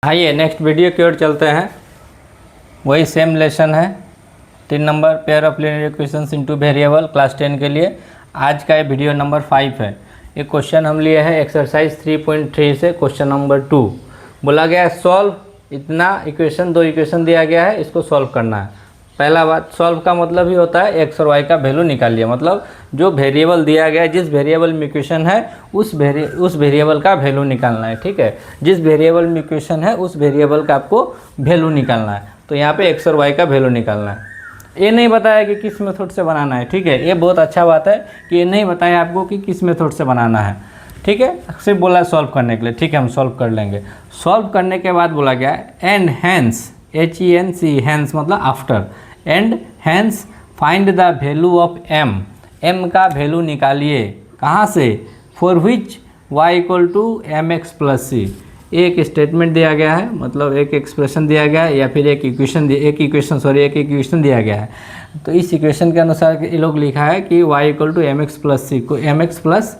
आइए next video की ओर चलते हैं। वही सेम लेसन है 3 number pair of linear equations into variable class 10 के लिए। आज का ये वीडियो नंबर 5 है। एक क्वेश्चन हम लिए हैं एक्सरसाइज 3.3 से क्वेश्चन नंबर 2। बोला गया है सॉल्व इतना इक्वेशन, 2 इक्वेशन दिया गया है, इसको सॉल्व करना है। पहला बात, सॉल्व का मतलब ही होता है एक्स और वाई का वैल्यू निकालिए। मतलब जो वेरिएबल दिया गया है, जिस वेरिएबल में इक्वेशन है उस वेरिएबल का वैल्यू निकालना है। ठीक है, जिस वेरिएबल में इक्वेशन है उस वेरिएबल का आपको वैल्यू निकालना है। तो यहाँ पे एक्स और वाई का वैल्यू निकालना है। ये नहीं बताया कि किस मेथड से बनाना है। ठीक है, ये बहुत अच्छा बात है कि ये नहीं बताया आपको कि किस मेथड से बनाना है। ठीक है, सिर्फ बोला सॉल्व करने के लिए। ठीक है, हम सॉल्व कर लेंगे। सॉल्व करने के बाद बोला गया एंड हैंस, HENC, हैंस मतलब after, and hence find the value of m का वैल्यू निकालिए। कहाँ से? For which y equal to mx plus c। एक स्टेटमेंट दिया गया है, मतलब एक एक्सप्रेशन दिया गया है या फिर एक इक्वेशन दिया गया है। तो इस इक्वेशन के अनुसार ये लोग लिखा है कि y equal to mx plus c को mx प्लस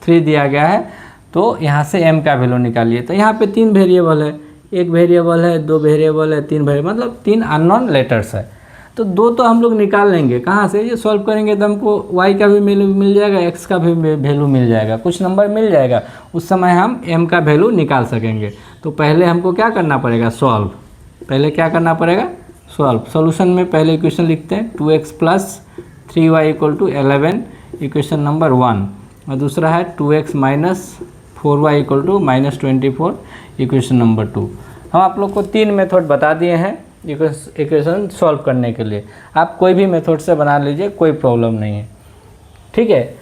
3 दिया गया है। तो यहाँ से m का वैल्यू निकालिए। तो यहाँ पे 3 वेरिएबल है, एक वेरिएबल है, 2 वेरिएबल है, 3 वेरिएबल, मतलब 3 अननोन लेटर्स है। तो 2 तो हम लोग निकाल लेंगे। कहाँ से? ये सॉल्व करेंगे तो हमको y का भी वैल्यू मिल जाएगा, x का भी वैल्यू मिल जाएगा, कुछ नंबर मिल जाएगा। उस समय हम m का वैल्यू निकाल सकेंगे। तो पहले हमको क्या करना पड़ेगा? सॉल्व। पहले क्या करना पड़ेगा? सॉल्व। सॉल्यूशन में पहले इक्वेशन लिखते हैं 2x plus 3y equal to 11, equation number 1। और दूसरा है 2x minus 4y equal to minus 24, equation number 2। हम आप लोग को 3 मेथड बता दिए हैं इक्वेशन सॉल्व करने के लिए। आप कोई भी मेथड से बना लीजिए, कोई प्रॉब्लम नहीं है। ठीक है,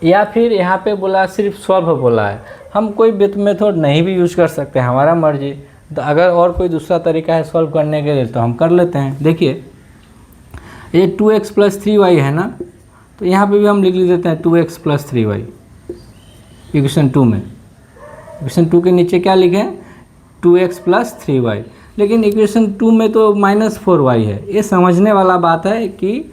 या फिर यहाँ पे बोला सिर्फ सॉल्व बोला है, हम कोई मेथड नहीं भी यूज कर सकते हैं, हमारा मर्जी। तो अगर और कोई दूसरा तरीका है सॉल्व करने के लिए तो हम कर लेते हैं। देखिए ये 2x प्लस 3y है ना, तो यहाँ पे भी हम लिख देते हैं 2x प्लस 3y इक्वेशन 2 में। इक्वेशन 2 के नीचे क्या लिखे हैं? 2x plus 3y। लेकिन इक्वेशन 2 में तो माइनस 4y है। ये समझने वाला बात है कि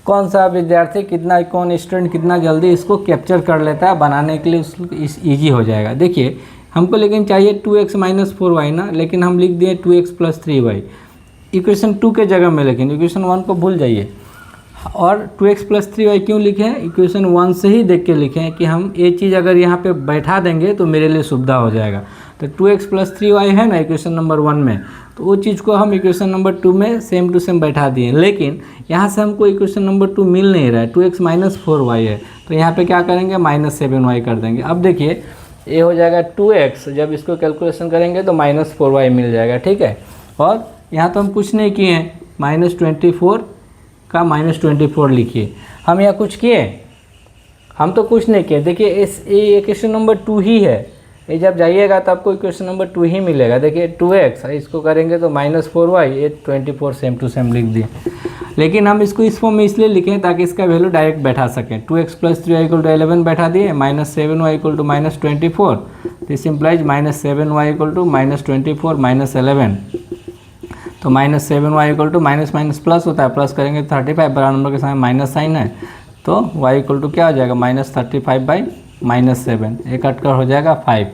कौन सा विद्यार्थी कौन स्टूडेंट कितना जल्दी इसको कैप्चर कर लेता है, बनाने के लिए उसको ईजी हो जाएगा। देखिए हमको लेकिन चाहिए 2x माइनस 4y ना, लेकिन हम लिख दिए 2x प्लस 3y इक्वेशन 2 के जगह में। लेकिन इक्वेशन 1 को भूल जाइए। और 2x प्लस 3y क्यों लिखे हैं? इक्वेशन 1 से ही देख के लिखे हैं कि हम ये चीज़ अगर यहाँ पे बैठा देंगे तो मेरे लिए सुविधा हो जाएगा। तो 2x प्लस 3y है ना इक्वेशन नंबर 1 में, तो वो चीज़ को हम इक्वेशन नंबर 2 में सेम टू सेम बैठा दिए। लेकिन यहाँ से हमको इक्वेशन नंबर 2 मिल नहीं रहा है, 2x माइनस 4y है। तो यहाँ पे क्या करेंगे? माइनस 7y कर देंगे। अब देखिए ये हो जाएगा 2x, जब इसको कैलकुलेशन करेंगे तो माइनस 4y मिल जाएगा। ठीक है, और यहाँ तो हम कुछ नहीं किए हैं, माइनस 24 का माइनस 24 लिखिए। हम यहाँ कुछ किए? हम तो कुछ नहीं किए। देखिए ये इक्वेशन नंबर 2 ही है। ये जब जाइएगा तो आपको इक्वेशन नंबर 2 ही मिलेगा। देखिए 2x, इसको करेंगे तो माइनस 4y, ये 24 सेम टू सेम लिख दिए। लेकिन हम इसको इस फॉर्म में इसलिए लिखें ताकि इसका वैल्यू डायरेक्ट बैठा सकें। 2x plus 3y equal to 11 बैठा दिए, minus 7y equal to minus 24, this implies minus 7y equal to minus 24 minus 11। तो minus 7y equal to minus minus plus होता है, प्लस करेंगे 35, बड़ा नंबर के सामने माइनस साइन है, तो y इक्वल टू क्या हो जाएगा? माइनस 35 बाई माइनस 7, एक कट कर हो जाएगा 5।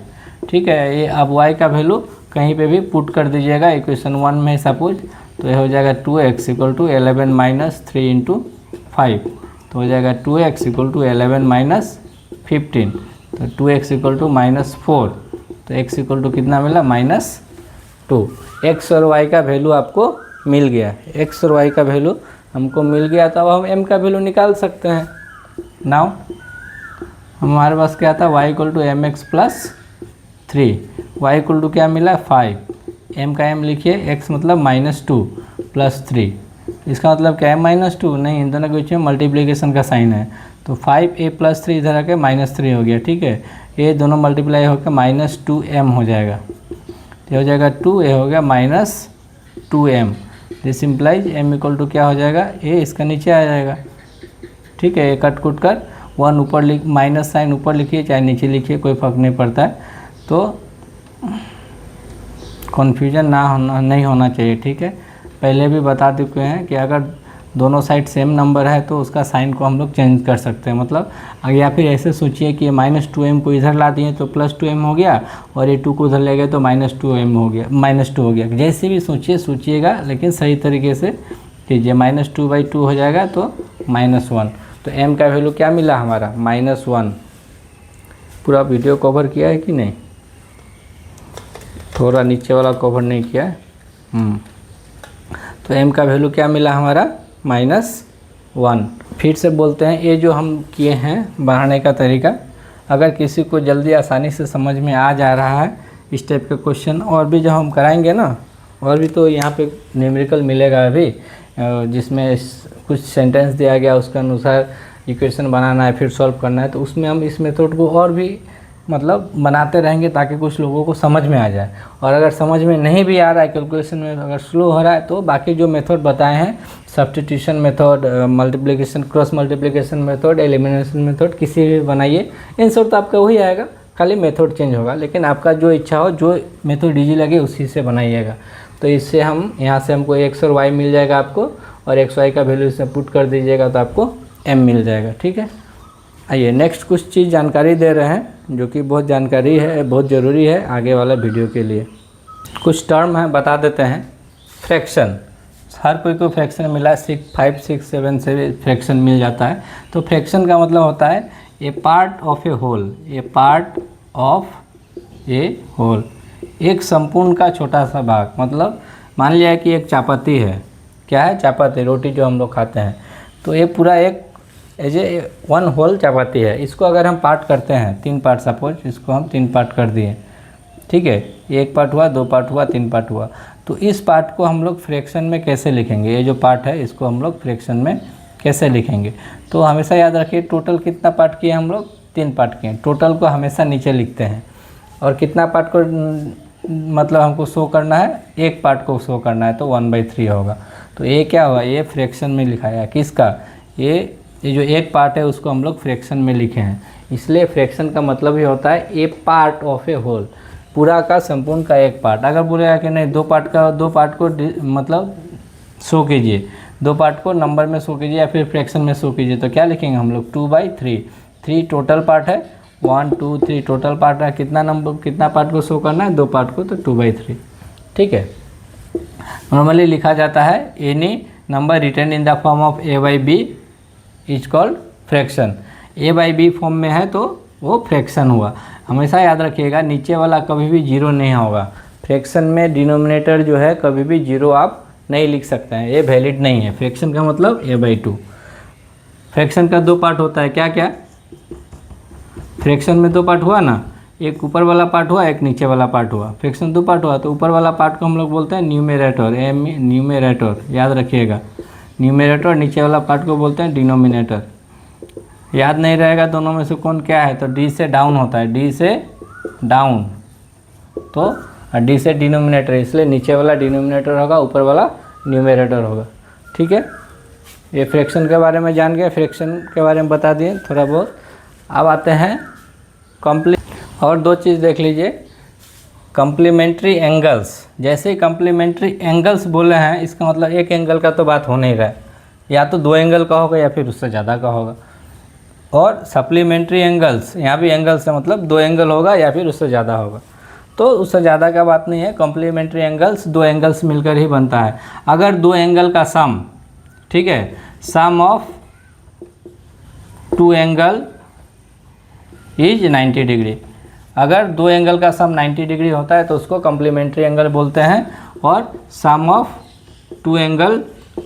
ठीक है, ये अब y का वैल्यू कहीं पे भी पुट कर दीजिएगा इक्वेशन 1 में सपोज, तो ये हो जाएगा 2x equal to 11 minus 3 into 5, तो हो जाएगा 2x इक्वल टू 11 माइनस 15, तो 2x इक्वल टू माइनस 4, तो x इक्वल टू कितना मिला? माइनस 2। x और y का वैल्यू आपको मिल गया। x और y का वैल्यू हमको मिल गया, तो अब हम m का वैल्यू निकाल सकते हैं। नाउ हमारे पास क्या था? y equal to mx plus 3, y equal to क्या मिला? 5, m का m लिखिए, x मतलब माइनस 2 प्लस 3, इसका मतलब क्या है? माइनस 2 नहीं, इन दोनों के बीच में मल्टीप्लिकेशन का साइन है, तो 5a प्लस 3 इधर आके माइनस 3 हो गया। ठीक है, ये दोनों मल्टीप्लाई होकर माइनस 2m हो जाएगा। ये हो जाएगा 2, ये हो गया minus 2m, this implies m equal to क्या हो जाएगा? ये इसका नीचे आ जाएगा। ठीक है, ये कट कुट कर 1 ऊपर लिख, माइनस साइन ऊपर लिखिए चाहे नीचे लिखिए, कोई फ़र्क नहीं पड़ता है। तो कन्फ्यूजन नहीं होना चाहिए। ठीक है, पहले भी बता चुके हैं कि अगर दोनों साइड सेम नंबर है तो उसका साइन को हम लोग चेंज कर सकते हैं। मतलब या फिर ऐसे सोचिए कि -2m को इधर ला दिए तो +2m हो गया, और ये 2 को उधर ले गए तो -2m हो गया, -2 हो गया। जैसे भी सोचिएगा, लेकिन सही तरीके से कीजिए। -2/2 हो जाएगा तो -1। तो m का वैल्यू क्या मिला हमारा? -1। पूरा वीडियो कवर किया है कि नहीं? थोड़ा नीचे वाला कवर नहीं किया है। तो m का वैल्यू क्या मिला हमारा? -1। फिर से बोलते हैं, ये जो हम किए हैं बढ़ाने का तरीका, अगर किसी को जल्दी आसानी से समझ में आ जा रहा है इस टाइप के क्वेश्चन, और भी जो हम कराएंगे ना, और भी तो यहाँ पे न्यूमेरिकल मिलेगा अभी, जिसमें कुछ सेंटेंस दिया गया उसके अनुसार इक्वेशन बनाना है फिर सॉल्व करना है, तो उसमें हम इस मेथड को और भी मतलब बनाते रहेंगे ताकि कुछ लोगों को समझ में आ जाए। और अगर समझ में नहीं भी आ रहा है, कैलकुलेशन में अगर स्लो हो रहा है, तो बाकी जो मेथड बताए हैं, substitution method, multiplication, cross multiplication method, elimination method, किसी भी बनाइए, इन सब तो आपका वही आएगा, खाली मेथड चेंज होगा। लेकिन आपका जो इच्छा हो, जो मेथड ईजी लगे उसी से बनाइएगा। तो इससे हम यहाँ से हमको x और y मिल जाएगा आपको, और x y का वैल्यू इसमें पुट कर दीजिएगा तो आपको m मिल जाएगा। ठीक है, आइए नेक्स्ट कुछ चीज़ जानकारी दे रहे हैं जो कि बहुत जानकारी है, बहुत ज़रूरी है आगे वाला वीडियो के लिए। कुछ टर्म है बता देते हैं। फ्रैक्शन, हर कोई को फ्रैक्शन मिला, 5, 6, 7 से फ्रैक्शन मिल जाता है। तो फ्रैक्शन का मतलब होता है a part of a whole, a part of a whole, एक संपूर्ण का छोटा सा भाग। मतलब मान लिया कि एक चापाती है, क्या है? चापाती, रोटी जो हम लोग खाते हैं। तो ये पूरा एक एज ए 1 होल चापाती है। इसको अगर हम पार्ट करते हैं, 3 पार्ट, सपोज इसको हम 3 पार्ट कर दिए, ठीक है, 1 पार्ट हुआ, 2 पार्ट हुआ, 3 पार्ट हुआ। तो इस पार्ट को हम लोग फ्रैक्शन में कैसे लिखेंगे? ये जो पार्ट है इसको हम लोग फ्रैक्शन में कैसे लिखेंगे? तो हमेशा याद रखिए, टोटल कितना पार्ट किए हम लोग? 3 पार्ट किए। टोटल को हमेशा नीचे लिखते हैं, और कितना पार्ट को मतलब हमको शो करना है? एक पार्ट को शो करना है, तो 1/3 होगा। तो ये क्या हुआ? ये फ्रैक्शन में लिखाया। किसका? ये जो एक पार्ट है उसको हम लोग फ्रैक्शन में लिखे हैं। इसलिए फ्रैक्शन का मतलब ही होता है a part of a whole, पूरा का संपूर्ण का एक पार्ट। अगर बोलेगा कि नहीं, 2 पार्ट को मतलब शो कीजिए, 2 पार्ट को नंबर में शो कीजिए या फिर फ्रैक्शन में शो कीजिए, तो क्या लिखेंगे हम लोग? 2/3। 3 टोटल पार्ट है, 1, 2, 3 टोटल पार्ट है। कितना पार्ट को शो करना है? 2 पार्ट को, तो 2/3। ठीक है, नॉर्मली लिखा जाता है any number written in the form of a/b is called fraction. a/b form में है तो वो फ्रैक्शन हुआ। हमेशा याद रखिएगा, नीचे वाला कभी भी 0 नहीं होगा। फ्रैक्शन में डिनोमिनेटर जो है कभी भी 0 आप नहीं लिख सकते हैं, ये वैलिड नहीं है। फ्रैक्शन का मतलब a/2। फ्रैक्शन का 2 पार्ट होता है, क्या क्या? फ्रैक्शन में 2 पार्ट हुआ ना, एक ऊपर वाला पार्ट हुआ, एक नीचे वाला पार्ट हुआ। फ्रैक्शन 2 पार्ट हुआ, तो ऊपर वाला पार्ट को हम लोग बोलते हैं न्यूमेरेटर, न्यूमेरेटर, याद रखिएगा। न्यूमेरेटर, नीचे वाला पार्ट को बोलते हैं डिनोमिनेटर। याद नहीं रहेगा दोनों में से कौन क्या है, तो डी से डाउन होता है, डी से डाउन, तो डी से डिनोमिनेटर, इसलिए नीचे वाला डिनोमिनेटर होगा, ऊपर वाला न्यूमेरेटर होगा। ठीक है, ये फ्रैक्शन के बारे में जान गए, फ्रैक्शन के बारे में बता दिए थोड़ा बहुत। अब आते हैं और 2 चीज़ देख लीजिए, कम्प्लीमेंट्री एंगल्स। जैसे ही कम्प्लीमेंट्री एंगल्स बोले हैं, इसका मतलब एक एंगल का तो बात हो नहीं रहा है, या तो 2 एंगल का होगा या फिर उससे ज़्यादा का होगा। और सप्लीमेंट्री एंगल्स, यहाँ भी एंगल्स है, मतलब 2 एंगल होगा या फिर उससे ज़्यादा होगा। तो उससे ज़्यादा का बात नहीं है, कॉम्प्लीमेंट्री एंगल्स 2 एंगल्स मिलकर ही बनता है। अगर 2 एंगल का सम, ठीक है, सम ऑफ 2 एंगल इज 90 डिग्री। अगर 2 एंगल का सम 90 डिग्री होता है तो उसको कॉम्प्लीमेंट्री एंगल बोलते हैं। और सम ऑफ 2 एंगल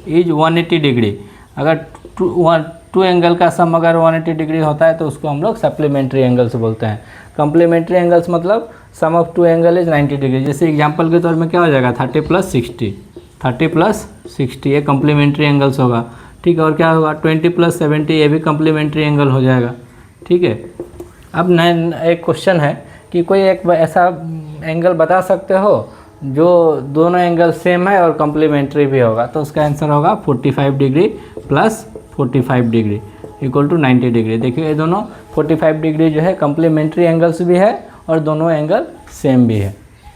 इज 180 डिग्री। अगर 2 एंगल का सम अगर 180 डिग्री होता है तो उसको हम लोग सप्लीमेंट्री एंगल्स बोलते हैं। कॉम्प्लीमेंट्री एंगल्स मतलब सम ऑफ 2 एंगल इज 90 डिग्री। जैसे एग्जांपल के तौर में क्या हो जाएगा, 30 + 60, 30 + 60 ये कॉम्प्लीमेंट्री एंगल्स होगा। ठीक है, और क्या होगा, 20 + 70 ये भी कॉम्प्लीमेंट्री एंगल हो जाएगा। ठीक है, अब एक क्वेश्चन है कि कोई एक ऐसा एंगल बता सकते हो जो दोनों एंगल सेम है और कॉम्प्लीमेंट्री भी होगा, तो उसका आंसर होगा 45 डिग्री + 45 डिग्री = 90 डिग्री। देखिए ये दोनों 45 डिग्री जो है कॉम्प्लीमेंट्री एंगल्स भी है और दोनों एंगल सेम भी है।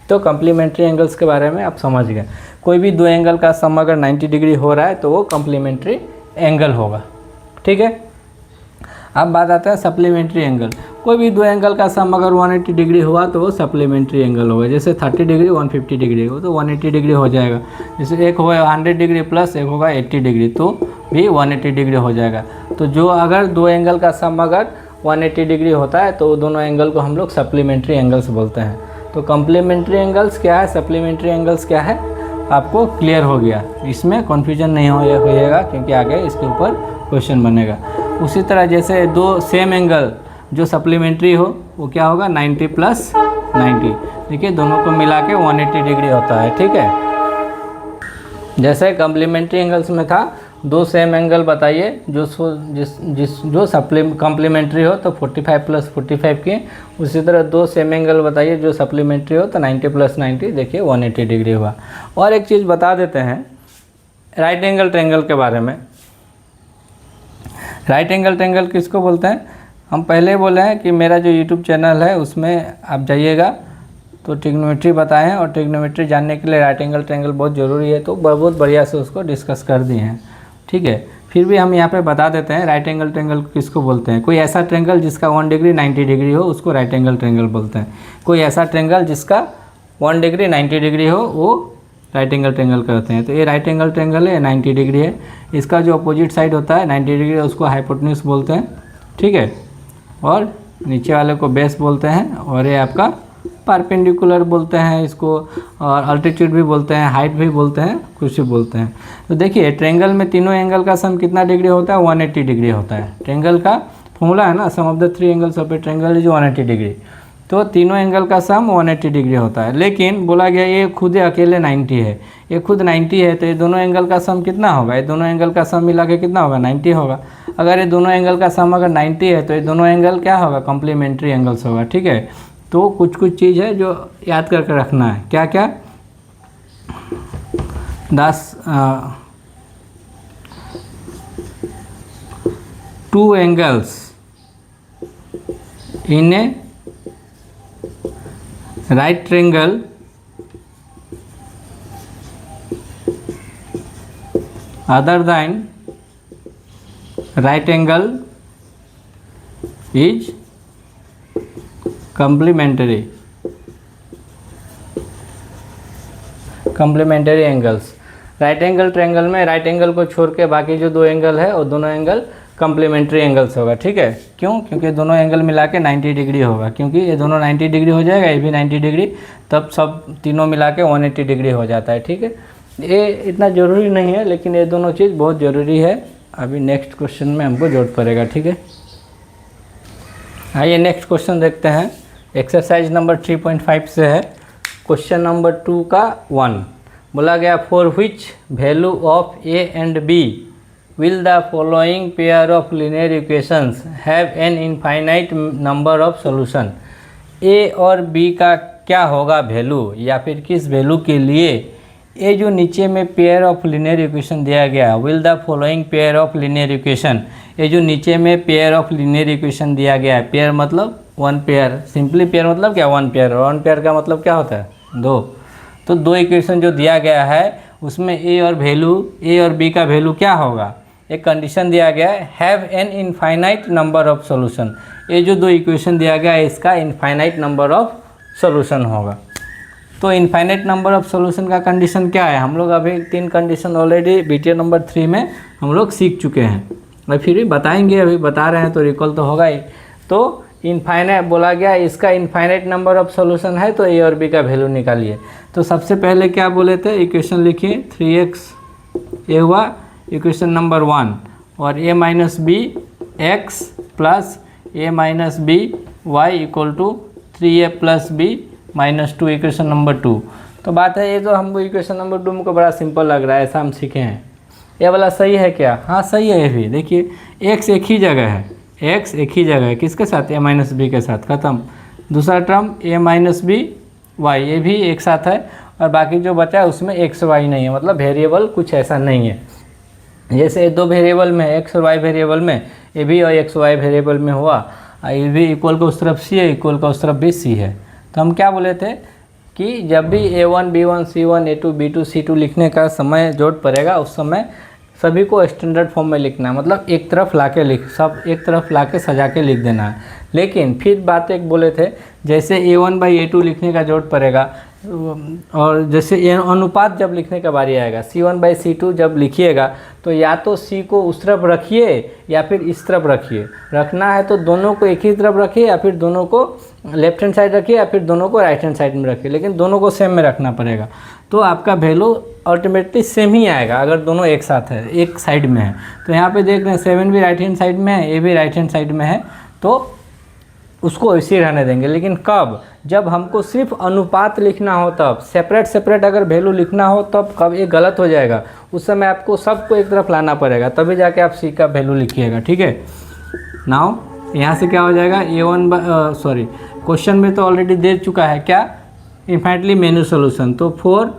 तो कॉम्प्लीमेंट्री एंगल्स के बारे में आप समझ गए। कोई भी दो एंगल का सम अगर 90 डिग्री हो रहा है तो वो कॉम्प्लीमेंट्री एंगल होगा। ठीक है, अब बात आता है सप्लीमेंट्री एंगल। कोई भी दो एंगल का सम अगर 180 डिग्री हुआ तो वो सप्लीमेंट्री एंगल होगा। जैसे 30 डिग्री 150 डिग्री हो तो 180 डिग्री हो जाएगा। जैसे एक होगा 100 डिग्री प्लस एक होगा 80 डिग्री तो भी 180 डिग्री हो जाएगा। तो जो अगर दो एंगल का सम अगर 180 डिग्री होता है तो दोनों एंगल को हम लोग सप्लीमेंट्री एंगल्स बोलते हैं। तो कॉम्प्लीमेंट्री एंगल्स क्या है, सप्लीमेंट्री एंगल्स क्या है, आपको क्लियर हो गया। इसमें कन्फ्यूजन नहीं होएगा क्योंकि आगे इसके ऊपर क्वेश्चन बनेगा। उसी तरह जैसे दो सेम एंगल जो सप्लीमेंट्री हो वो क्या होगा 90 प्लस 90। देखिए दोनों को मिला के 180 डिग्री होता है। ठीक है, जैसे कॉम्प्लीमेंट्री एंगल्स में था दो सेम एंगल बताइए जो कॉम्प्लीमेंट्री हो तो 45 प्लस 45 की। उसी तरह दो सेम एंगल बताइए जो सप्लीमेंट्री हो तो 90 प्लस 90, देखिए 180 डिग्री हुआ। और एक चीज़ बता देते हैं राइट एंगल ट्रायंगल के बारे में। राइट एंगल ट्रायंगल किसको बोलते हैं, हम पहले बोले हैं कि मेरा जो यूट्यूब चैनल है उसमें आप जाइएगा तो ट्रिग्नोमेट्री बताए हैं, और ट्रिग्नोमेट्री जानने के लिए राइट एंगल ट्रायंगल बहुत ज़रूरी है, तो बहुत बढ़िया से उसको डिस्कस कर दिए हैं। ठीक है, फिर भी हम यहाँ पे बता देते हैं राइट एंगल ट्रायंगल किसको बोलते हैं। कोई ऐसा ट्रायंगल जिसका 1 डिग्री 90 डिग्री हो उसको राइट एंगल ट्रायंगल बोलते हैं। कोई ऐसा ट्रायंगल जिसका 1 डिग्री 90 डिग्री हो वो राइट एंगल ट्रायंगल करते हैं। तो ये राइट एंगल ट्रायंगल है, 90 डिग्री है। इसका जो अपोजिट साइड होता है 90 डिग्री उसको हाइपोटेन्यूज बोलते हैं। ठीक है, और नीचे वाले को बेस बोलते हैं, और ये आपका परपेंडिकुलर बोलते हैं इसको, और अल्टीट्यूड भी बोलते हैं, हाइट भी बोलते हैं, कुछ भी बोलते हैं। तो देखिए ट्रायंगल में तीनों एंगल का सम कितना डिग्री होता है, 180 डिग्री होता है। ट्रायंगल का फॉर्मूला है ना, sum of the 3 angles of a triangle is 180 degree. तो तीनों एंगल का सम 180 डिग्री होता है। लेकिन बोला गया ये खुद अकेले 90 है, ये खुद 90 है, तो ये दोनों एंगल का सम कितना होगा, ये दोनों एंगल का सम मिला के कितना होगा 90 होगा। अगर ये दोनों एंगल का सम अगर 90 है तो ये दोनों एंगल क्या होगा, कॉम्प्लीमेंट्री एंगल्स होगा। ठीक है, तो कुछ चीज़ है जो याद करके रखना है। क्या क्या, 2 angles in a right triangle other than right angle is complementary angles. Right angle triangle में राइट एंगल को छोड़ के बाकी जो दो एंगल है वो दोनों एंगल कॉम्प्लीमेंट्री एंगल्स होगा। ठीक है, क्यों, क्योंकि दोनों एंगल मिला के 90 डिग्री होगा, क्योंकि ये दोनों 90 डिग्री हो जाएगा, ये भी 90 डिग्री, तब सब तीनों मिला के 180 डिग्री हो जाता है। ठीक है, ये इतना ज़रूरी नहीं है लेकिन ये दोनों चीज़ बहुत ज़रूरी है। अभी नेक्स्ट क्वेश्चन में हमको जरूरत पड़ेगा। ठीक है, आइए नेक्स्ट क्वेश्चन देखते हैं। एक्सरसाइज नंबर 3.5 से है। क्वेश्चन नंबर 2 का 1 बोला गया, for which value of A and B will the following pair of linear equations have an infinite number of solution। a और b का क्या होगा वैल्यू, या फिर किस वैल्यू के लिए ये जो नीचे में पेयर ऑफ लिनियर इक्वेशन दिया गया, will the following pair of linear equation, ये जो नीचे में पेयर ऑफ लिनियर इक्वेशन दिया गया है, पेयर मतलब 1 पेयर, सिंपली पेयर मतलब क्या 1 पेयर, 1 पेयर का मतलब क्या होता है 2। तो 2 इक्वेशन जो दिया गया है उसमें a और वैल्यू, a और b का वैल्यू क्या होगा, एक कंडीशन दिया गया है, have an infinite number of solution. ये जो 2 इक्वेशन दिया गया है इसका इनफाइनाइट नंबर ऑफ सॉल्यूशन होगा। तो इनफाइनाइट नंबर ऑफ सॉल्यूशन का कंडीशन क्या है, हम लोग अभी 3 कंडीशन ऑलरेडी वीडियो नंबर 3 में हम लोग सीख चुके हैं, और फिर भी बताएंगे, अभी बता रहे हैं तो रिकॉल तो होगा ही। तो इनफाइनाइट बोला गया इसका इनफाइनाइट नंबर ऑफ सॉल्यूशन है, तो ए और बी का वैल्यू निकालिए। तो सबसे पहले क्या बोले थे, इक्वेशन लिखिए 3x ये हुआ इक्वेशन नंबर 1, और a minus B X plus a minus B Y equal to 3a plus B minus 2 equation number 2। तो बात है ये तो हमको इक्वेशन नंबर 2 हमको बड़ा सिंपल लग रहा है, ऐसा हम सीखे हैं। ये वाला सही है क्या, हाँ सही है। ये भी देखिए x एक ही जगह है, x एक ही जगह है, किसके साथ, a माइनस बी के साथ, ख़त्म। दूसरा term a minus B Y, ये भी एक साथ है, और बाकी जो बचा है उसमें x y नहीं है, मतलब वेरिएबल कुछ ऐसा नहीं है। जैसे 2 वेरिएबल में x और y वेरिएबल में, ए भी और x y वेरिएबल में हुआ, ये भी इक्वल का उस तरफ c है, इक्वल का उस तरफ भी c है। तो हम क्या बोले थे कि जब भी A1 B1 C1 A2 B2 C2 लिखने का समय जरूरत पड़ेगा उस समय सभी को स्टैंडर्ड फॉर्म में लिखना है, मतलब एक तरफ लाके सब एक तरफ लाके सजा के लिख देना है। लेकिन फिर बात एक बोले थे, जैसे A1/A2 लिखने का जरूरत पड़ेगा और जैसे अनुपात जब लिखने का बारी आएगा C1/C2 जब लिखिएगा तो या तो C को उस तरफ रखिए या फिर इस तरफ रखिए। रखना है तो दोनों को एक ही तरफ रखिए या फिर दोनों को लेफ्ट हैंड साइड रखिए या फिर दोनों को राइट हैंड साइड में रखिए, लेकिन दोनों को सेम में रखना पड़ेगा। तो आपका वैल्यू अल्टीमेटली सेम ही आएगा अगर दोनों एक साथ है, एक साइड में है। तो यहाँ पे देख रहे हैं 7 भी राइट हैंड साइड में है, A भी राइट हैंड साइड में है, तो उसको ऐसे ही रहने देंगे। लेकिन कब, जब हमको सिर्फ अनुपात लिखना हो तब, सेपरेट सेपरेट अगर वैल्यू लिखना हो तब कब ये गलत हो जाएगा, उस समय आपको सबको एक तरफ लाना पड़ेगा, तभी जाके आप C का वैल्यू लिखिएगा। ठीक है, नाउ यहाँ से क्या हो जाएगा A1 क्वेश्चन में तो ऑलरेडी दे चुका है क्या, इनफाइनाइटली मेनी सोल्यूशन। तो 4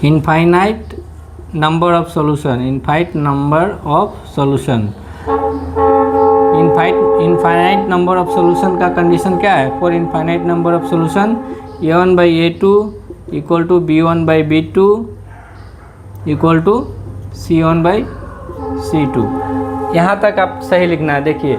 infinite number of solution, infinite number of solution, infinite number of solution का कंडीशन क्या है, for infinite number of solution A1/A2 equal to B1/B2 equal to C1/C2। यहाँ तक आप सही लिखना है। देखिए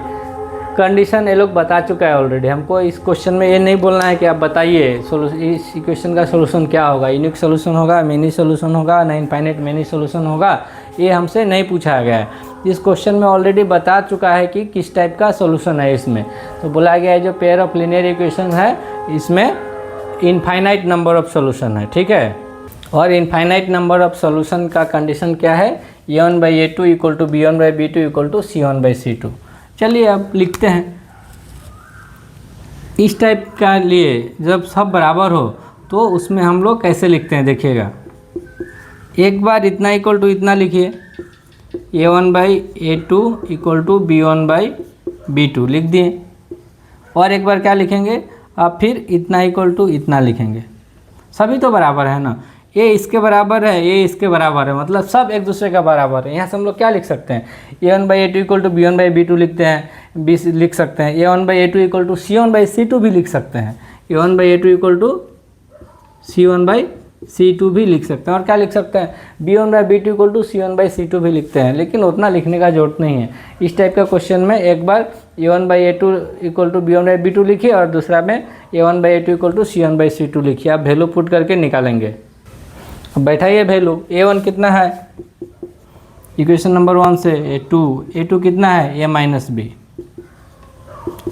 कंडीशन ये लोग बता चुका है ऑलरेडी, हमको इस क्वेश्चन में ये नहीं बोलना है कि आप बताइए इस इक्वेशन का सोल्यूशन क्या होगा, यूनिक सोल्यूशन होगा, मेनी सोल्यूशन होगा, ना इनफाइनाइट मेनी सोल्यूशन होगा, ये हमसे नहीं पूछा गया है। इस क्वेश्चन में ऑलरेडी बता चुका है कि किस टाइप का सोल्यूशन है इसमें। तो बोला गया है जो पेयर ऑफ लीनियर इक्वेशन है इसमें इनफाइनाइट नंबर ऑफ सोल्यूशन है। ठीक है, और इनफाइनाइट नंबर ऑफ सोल्यूशन का कंडीशन क्या है, A1/A2 equal to B1/B2 equal to C1/C2। चलिए अब लिखते हैं। इस टाइप का लिए जब सब बराबर हो तो उसमें हम लोग कैसे लिखते हैं देखिएगा। एक बार इतना इक्वल टू इतना लिखिए, A1/A2 इक्वल टू B1/B2 लिख दिए, और एक बार क्या लिखेंगे, अब फिर इतना इक्वल टू इतना लिखेंगे। सभी तो बराबर है ना, ये इसके बराबर है, ये इसके बराबर है, मतलब सब एक दूसरे का बराबर है। यहाँ से हम लोग क्या लिख सकते हैं, A1/A2 इक्वल टू B1/B2 लिखते हैं, लिख सकते हैं A1/A2 इक्वल टू C1/C2 भी लिख सकते हैं, A1/A2 इक्वल टू C1/C2 भी लिख सकते हैं, और क्या लिख सकते हैं B1/B2 इक्वल टू C1/C2 भी लिखते हैं। लेकिन उतना लिखने का जरूरत नहीं है। इस टाइप का क्वेश्चन में एक बार A1/A2 इक्वल टू B1/B2 लिखिए और दूसरा में A1/A2 इक्वल टू C1/C2 लिखिए। आप वैल्यू पुट करके निकालेंगे। अब बैठाइए वैल्यू, A1 कितना है इक्वेशन नंबर 1 से, A2 कितना है A-B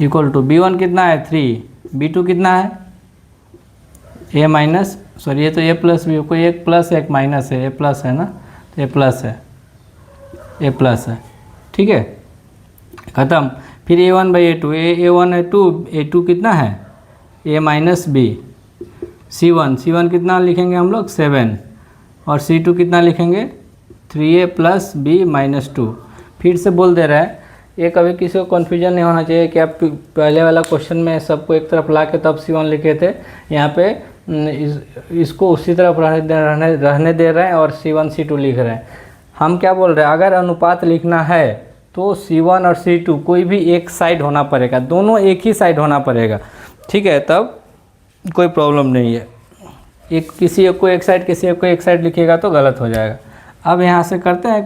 इक्वल टू B1 कितना है 3, B2 कितना है ये तो A प्लस B, कोई एक प्लस एक माइनस है, A प्लस है ना, तो A प्लस है। ठीक है, ख़त्म। फिर A1/A2, A1 है 2, A2 कितना है A-B, C1 कितना लिखेंगे हम लोग 7, और C2 कितना लिखेंगे 3A प्लस B-2। फिर से बोल दे रहा है, ये कभी किसी को कन्फ्यूजन नहीं होना चाहिए कि आप पहले वाला क्वेश्चन में सबको एक तरफ ला के तब C1 लिखे थे, यहाँ पे इसको उसी तरफ रहने दे रहे हैं और C1 C2 लिख रहे हैं। हम क्या बोल रहे हैं, अगर अनुपात लिखना है तो C1 और C2 कोई भी एक साइड होना पड़ेगा, दोनों एक ही साइड होना पड़ेगा। ठीक है, तब कोई प्रॉब्लम नहीं है। एक किसी एक को एक साइड, किसी एक को एक साइड लिखिएगा तो गलत हो जाएगा। अब यहाँ से करते हैं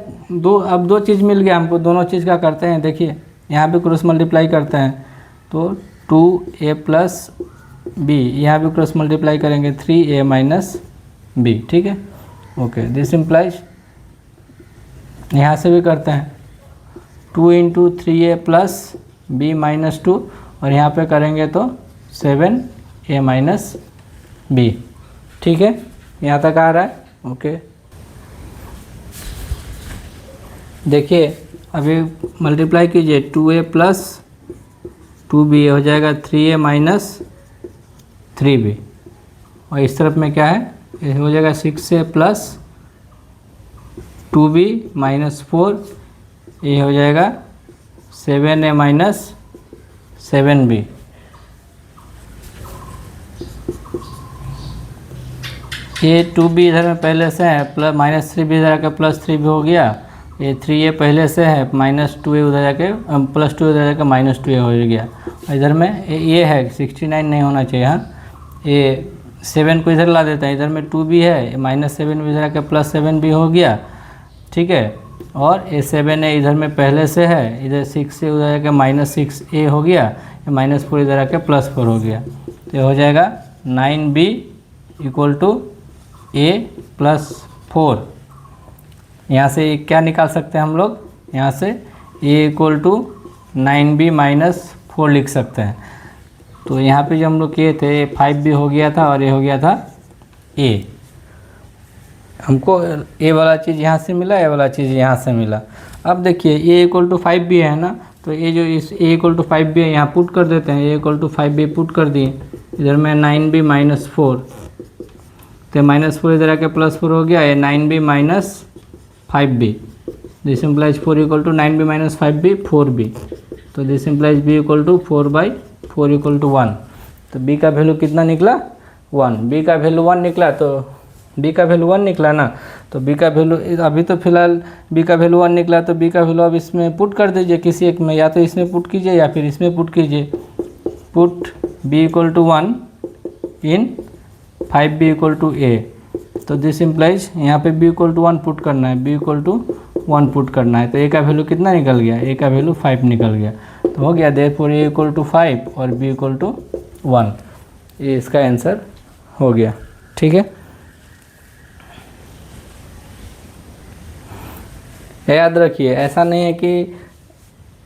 अब दो चीज़ मिल गया हमको, दोनों चीज़ का करते हैं। देखिए यहाँ भी क्रॉस मल्टीप्लाई करते हैं तो 2A प्लस B, यहाँ भी क्रॉस मल्टीप्लाई करेंगे 3A-B। ठीक है, ओके, दिस इम्प्लाइज। यहाँ से भी करते हैं 2 इंटू 3A प्लस B-2, और यहाँ पे करेंगे तो 7A-B। ठीक है, यहाँ तक आ रहा है। ओके, देखिए अभी मल्टीप्लाई कीजिए 2A प्लस 2B हो जाएगा 3A-3B, और इस तरफ में क्या है, ये हो जाएगा 6A प्लस 2B-4, ये हो जाएगा 7A-7B। ये 2B इधर में पहले से है, प्लस -3B इधर का +3B हो गया, ये 3a पहले से है, -2a उधर जाके +2 उधर जाके -2a हो गया। इधर में ये है 69 नहीं होना चाहिए, हाँ ये 7 को इधर ला देते हैं, इधर में 2b है, -7 इधर आके +7b हो गया, ठीक है। और ये 7a इधर में पहले से है, इधर 6 से उधर जाके -6a हो गया, -4 इधर आके +4 हो गया। तो ये हो जाएगा 9b = a + 4। यहाँ से क्या निकाल सकते हैं हम लोग, यहाँ से a = 9b - 4 लिख सकते हैं। तो यहाँ पे जो हम लोग किए थे 5b हो गया था और ये हो गया था a। हमको a वाला चीज़ यहाँ से मिला, a वाला चीज़ यहाँ से मिला। अब देखिए a = 5b है ना, तो ये जो इस a = 5b है यहाँ पुट कर देते हैं, a = 5b पुट कर दिए, इधर में 9b - 4, तो -4 इधर आके +4 हो गया, ये 9b - 5b, this implies 4 = 9b - 5b 4b, तो दिस इम्प्लाइज b = 4/4 = 1। तो b का वैल्यू कितना निकला 1, b का वैल्यू 1 निकला, तो b का वैल्यू 1 निकला ना, तो b का वैल्यू अभी तो फिलहाल b का वैल्यू 1 निकला, तो b का वैल्यू अब इसमें पुट कर दीजिए किसी एक में, या तो इसमें पुट कीजिए या फिर इसमें पुट कीजिए। Put b = 1 in 5b = a, तो दिस इम्प्लाइज यहाँ पे b = 1 पुट करना है, b = 1 पुट करना है, तो a का वैल्यू कितना निकल गया, a का वैल्यू 5 निकल गया। तो हो गया देयरफॉर a = 5 और b = 1, ये इसका आंसर हो गया, ठीक है। याद रखिए ऐसा नहीं है कि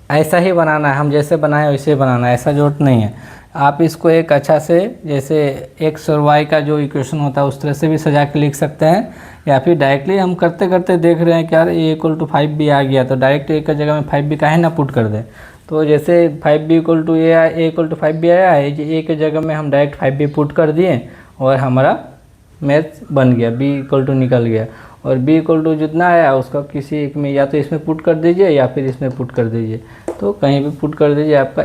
ऐसा ही बनाना है, हम जैसे बनाए वैसे बनाना है, ऐसा जरूरत नहीं है। आप इसको एक अच्छा से जैसे x और y का जो इक्वेशन होता है उस तरह से भी सजा के लिख सकते हैं, या फिर डायरेक्टली हम करते करते देख रहे हैं कि यार a = 5b आ गया, तो डायरेक्ट a की जगह में 5b काहे ना पुट कर दें। तो जैसे 5b = a = 5b आया है, a की जगह में हम डायरेक्ट 5b पुट कर दिए और हमारा मैथ बन गया, b = निकल गया। और b = जितना आया उसका किसी एक में या तो इसमें पुट कर दीजिए या फिर इसमें पुट कर दीजिए, तो कहीं भी पुट कर दीजिए, आपका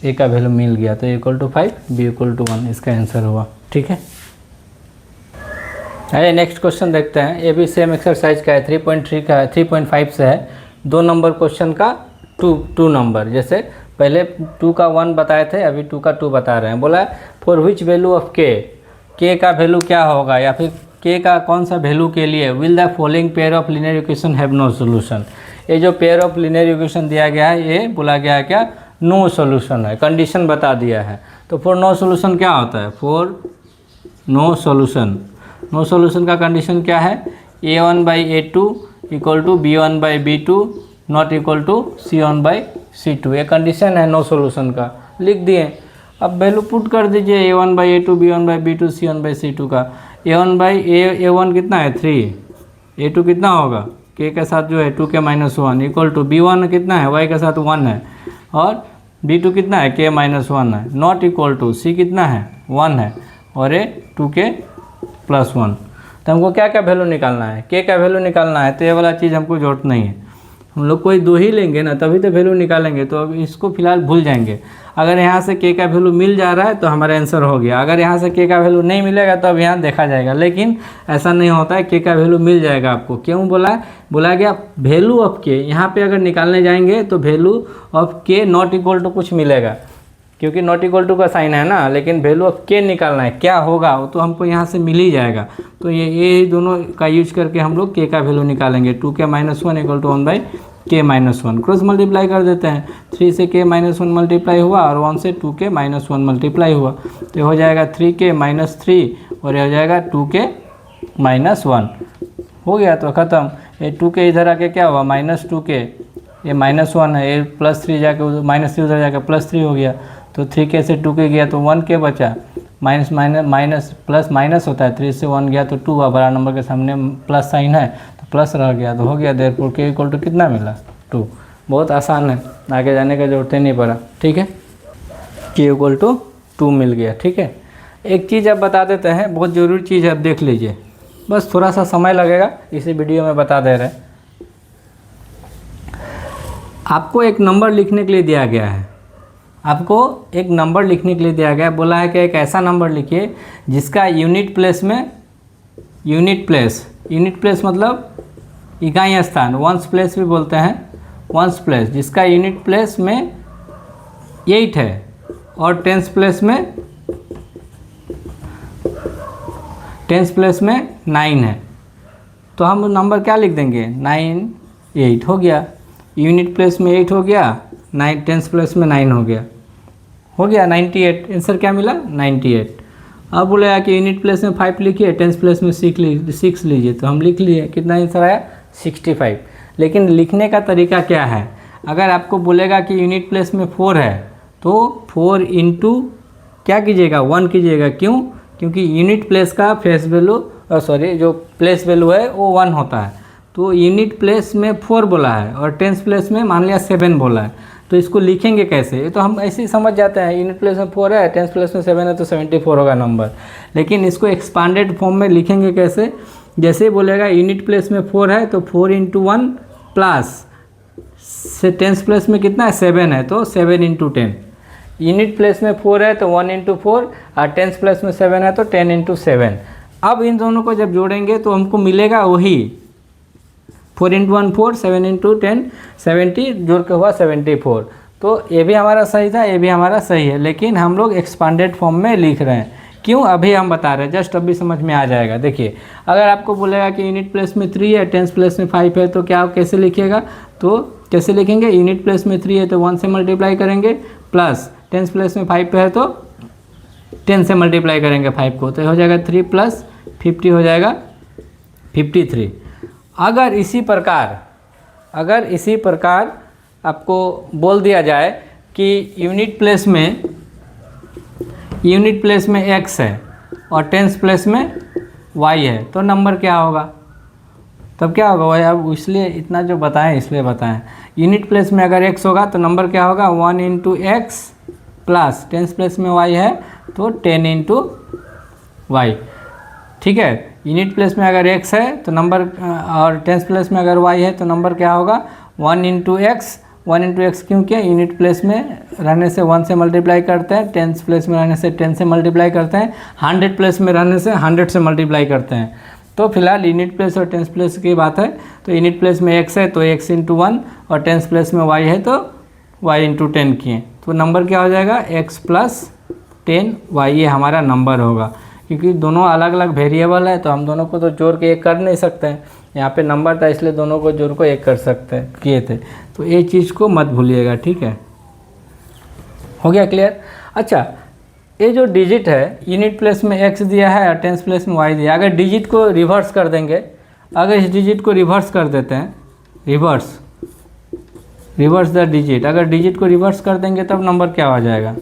a का वैल्यू मिल गया, तो a = 5 b = 1 इसका आंसर हुआ, ठीक है। आइए नेक्स्ट क्वेश्चन देखते हैं। ये भी सेम एक्सरसाइज का है, 3.3 का है, 3.5 से है, 2 नंबर क्वेश्चन का 2 नंबर, जैसे पहले 2 का 1 बताए थे, अभी 2 का 2 बता रहे हैं। बोला for which value of k का वैल्यू क्या होगा, या फिर k का कौन सा वैल्यू के लिए will the following pair of linear equation have no solution. ये जो पेयर ऑफ लीनियर इक्वेशन दिया गया है ये बोला गया है क्या, नो सॉल्यूशन है, कंडीशन बता दिया है। तो फॉर नो सॉल्यूशन क्या होता है, फॉर नो सॉल्यूशन का कंडीशन क्या है, a1/a2 = b1/b2 not equal to c1/c2, ये कंडीशन है नो सॉल्यूशन का, लिख दिए। अब वैल्यू पुट कर दीजिए a1/a2 b1/b2 c1/c2 का। a1 कितना है 3, a2 कितना होगा k के साथ जो है 2k - 1 इक्वल टू b1 कितना है y के साथ 1 है, और b2 कितना है k - 1 है, नॉट इक्वल टू c कितना है 1 है, और ये 2k + 1। तो हमको क्या क्या वैल्यू निकालना है, k का वैल्यू निकालना है, तो ये वाला चीज़ हमको जरूरत नहीं है, हम लोग कोई 2 ही लेंगे ना तभी तो वैल्यू निकालेंगे। तो अब इसको फिलहाल भूल जाएंगे। अगर यहाँ से k का वैल्यू मिल जा रहा है तो हमारा आंसर हो गया, अगर यहाँ से k का वैल्यू नहीं मिलेगा तो अब यहाँ देखा जाएगा, लेकिन ऐसा नहीं होता है, k का वैल्यू मिल जाएगा आपको। क्यों बोला गया वैल्यू ऑफ k, यहाँ पे अगर निकालने जाएंगे तो value of k not equal to कुछ मिलेगा, क्योंकि नॉट इक्वल टू का साइन है ना, लेकिन वैल्यू ऑफ k निकालना है, क्या होगा वो तो हमको यहाँ से मिल ही जाएगा। तो ये दोनों का यूज करके हम लोग k का वैल्यू निकालेंगे, 2k - 1 = 1/k - 1, क्रॉस मल्टीप्लाई कर देते हैं, 3 से k - 1 मल्टीप्लाई हुआ और 1 से 2k - 1 मल्टीप्लाई हुआ, तो हो जाएगा 3k - 3 और ये हो जाएगा 2k - 1, हो गया तो ख़त्म। ये 2k इधर आके क्या हुआ -2k, ये -1 है, ये +3 जाके -3 उधर जाके +3 हो गया, तो 3k से 2k गया तो 1k बचा, माइनस प्लस माइनस होता है, 3 से 1 गया तो 2, बड़ा नंबर के सामने प्लस साइन है तो प्लस रह गया, तो हो गया देयरफॉर k = कितना मिला 2। बहुत आसान है, आगे जाने का जरूरत ही नहीं पड़ा, ठीक है, k = 2 मिल गया, ठीक है। एक चीज़ अब बता देते हैं, बहुत ज़रूरी चीज़ है, अब देख लीजिए, बस थोड़ा सा समय लगेगा, इसी वीडियो में बता दे रहे हैं। आपको एक नंबर लिखने के लिए दिया गया है, आपको एक नंबर लिखने के लिए दिया गया है, बोला है कि एक ऐसा नंबर लिखिए जिसका यूनिट प्लेस मतलब इकाई स्थान, वंस प्लेस भी बोलते हैं, वंस प्लेस, जिसका यूनिट प्लेस में 8 है और टेंस प्लेस में 9 है, तो हम नंबर क्या लिख देंगे, 9 8 हो गया, यूनिट प्लेस में 8 हो गया, 9 टेंस प्लेस में 9 हो गया 98। आंसर क्या मिला, 98। अब बोलेगा कि यूनिट प्लेस में 5 लिखिए, टेंस प्लेस में 6 लीजिए, तो हम लिख लिए, कितना आंसर आया, 65। लेकिन लिखने का तरीका क्या है, अगर आपको बोलेगा कि यूनिट प्लेस में 4 है तो 4 इंटू क्या कीजिएगा, 1 कीजिएगा, क्यों, क्योंकि यूनिट प्लेस का फेस वैल्यू जो प्लेस वैल्यू है वो 1 होता है, तो यूनिट प्लेस में 4 बोला है और टेंस प्लेस में मान लिया 7 बोला है, तो इसको लिखेंगे कैसे, ये तो हम ऐसे ही समझ जाते हैं, यूनिट प्लेस में 4 है, टेंस प्लेस में 7 है, तो 74 होगा नंबर। लेकिन इसको एक्सपांडेड फॉर्म में लिखेंगे कैसे, जैसे बोलेगा यूनिट प्लेस में 4 है तो 4 इंटू 1 प्लस से टेंस प्लेस में कितना है, 7 है, तो 7 इंटू 10। यूनिट प्लेस में 4 है तो 1 इंटू 4 और टेंस प्लेस में 7 है तो 10 इंटू 7। अब इन दोनों को जब जोड़ेंगे तो हमको मिलेगा वही 4 इंटू 1 4, 7 इंटू 10 70, जोड़ के हुआ 74। तो ये भी हमारा सही था, ये भी हमारा सही है, लेकिन हम लोग एक्सपांडेड फॉर्म में लिख रहे हैं, क्यों अभी हम बता रहे हैं, जस्ट अभी समझ में आ जाएगा। देखिए अगर आपको बोलेगा कि यूनिट प्लेस में 3 है, टेंस प्लेस में 5 है, तो क्या आप कैसे लिखिएगा, तो कैसे लिखेंगे, यूनिट प्लेस में 3 है तो 1 से मल्टीप्लाई करेंगे, प्लस टेंस प्लेस में 5 पे है तो 10 से मल्टीप्लाई करेंगे 5 को, तो हो जाएगा 3 प्लस 50 हो जाएगा 53। अगर इसी प्रकार आपको बोल दिया जाए कि यूनिट प्लेस में x है और टेंस प्लेस में y है, तो नंबर क्या होगा, तब क्या होगा, वही अब इसलिए इतना जो बताएं इसलिए बताएं, यूनिट प्लेस में अगर x होगा तो नंबर क्या होगा, 1 into x plus tens place में y है तो 10 इंटू वाई। ठीक है, यूनिट प्लेस में अगर x है तो नंबर, और टेंस प्लेस में अगर y है तो नंबर क्या होगा, 1 इंटू एक्स। 1 इंटू एक्स क्योंकि यूनिट प्लेस में रहने से 1 से मल्टीप्लाई करते हैं, टेंस प्लेस में रहने से 10 से मल्टीप्लाई करते हैं, 100 प्लेस में रहने से 100 से मल्टीप्लाई करते हैं। तो फिलहाल यूनिट प्लेस और टेंस प्लेस की बात है, तो यूनिट प्लेस में x है तो x इंटू 1 और टेंस प्लेस में y है तो y इंटू 10 किए, तो नंबर क्या हो जाएगा, x प्लस 10y, ये हमारा नंबर होगा। क्योंकि दोनों अलग अलग वेरिएबल है तो हम दोनों को तो जोड़ के एक कर नहीं सकते हैं, यहाँ पे नंबर था इसलिए दोनों को जोड़ को एक कर सकते हैं, किए थे, तो ये चीज़ को मत भूलिएगा। ठीक है, हो गया क्लियर। अच्छा, ये जो डिजिट है, यूनिट प्लेस में x दिया है और टेंस प्लेस में y दिया है, अगर डिजिट को रिवर्स कर देंगे, अगर इस डिजिट को रिवर्स कर देते हैं, रिवर्स द डिजिट, अगर डिजिट को रिवर्स कर देंगे तब नंबर क्या हो जाएगा,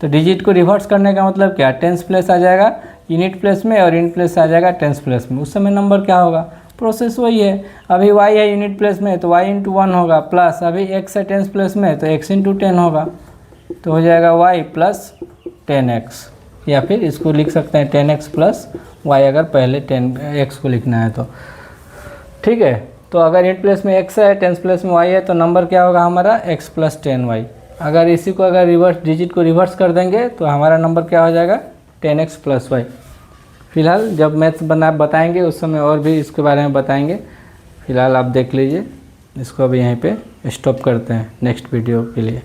तो डिजिट को रिवर्स करने का मतलब क्या, टेंस प्लेस आ जाएगा यूनिट प्लेस में और यूनिट प्लेस आ जाएगा टेंस प्लेस में, उस समय नंबर क्या होगा, प्रोसेस वही है। अभी y है यूनिट प्लेस में तो y इंटू 1 होगा, प्लस अभी x है टेंस प्लेस में तो x इंटू 10 होगा, तो हो जाएगा y प्लस 10x, या फिर इसको लिख सकते हैं 10x प्लस y, अगर पहले 10x को लिखना है तो। ठीक है, तो अगर यूनिट प्लेस में x है, टेंस प्लेस में y है, तो नंबर क्या होगा हमारा, x प्लस 10y। अगर इसी को अगर रिवर्स, डिजिट को रिवर्स कर देंगे तो हमारा नंबर क्या हो जाएगा, 10x प्लस y। फिलहाल जब मैथ्स बताएंगे उस समय और भी इसके बारे में बताएंगे, फिलहाल आप देख लीजिए, इसको अभी यहीं पे स्टॉप करते हैं नेक्स्ट वीडियो के लिए।